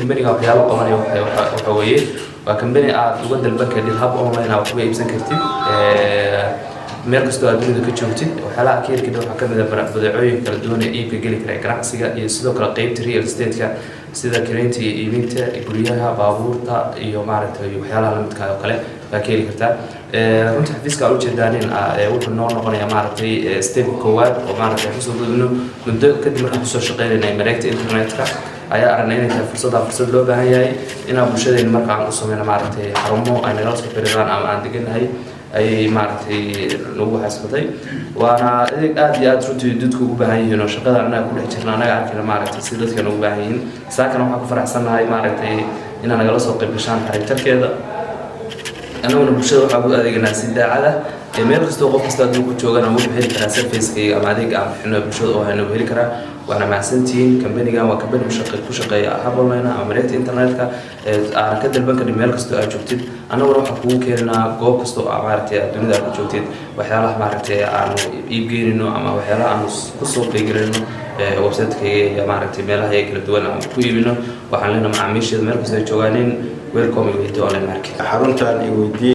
كمبانيga waxyaabo qabanaya waxa weeye waa company aad uga dalban kartid hab online ah oo iibsan kartid meel kasta oo dunida ka joogtid waxyaalaha keelkida waxa kamid ah badeecooyin kala duwan ee iibka gali kara ganacsiga iyo sidoo kale qaybta real estate-ka sida kireynta iyo iibinta guryaha baabuurta iyo maaragtay waxyaalaha la midka oo kale ka keeli kartaa runtii xafiiska u jeedaanin wuxuu noo noqonayaa maaragtay step koowaad oo maaragtay xusoo gudubno muddo kadib markaan kusoo shaqeynayna mareegta internetka ayaa aragnay inay tahay fursad loo baahan yahay inaan bulshadeena markaan u sameyno maaragtay xarumo ay nagala soo xiriiraan ama aan deganahay ay maaragtay nagu xasbatay waana aad iyo aad runtii dadku ugu baahan yihiin oo shaqada anaga ku dhex jirna anaga arkayna maaragtay si dadka ugu baahan yihiin saakana waxaan ku faraxsanahay maaragtay inaan nagala soo qayb gashaan xariirtarkeeda anaguna bulshada waxaa ugu adeeganaa si daacada meel kastoo qof kasta adduunka joogana wuxuu heli karaa service-kayga ama adeega aan bixino bulshada oo hayno heli karaa waana mahadsantihiin company-gan waa company ku shaqeeya hab online ama mareegta internetka aan ka dalban karin meel kastoo aad joogtid annaguna waxaan kugu keenanaa goob kastoo maaragtay dunida aad joogtid waxyaalaha maaragtay aanu iibgeynino ama waxyaalaha aanu ku soo qeygelinno website-kayga iyo maaragtay meelaha kala duwan aan ku iibino waxaan leenahay macaamiisheeda meel kastoo ay joogaan welcome iyo online market xaruntan iyo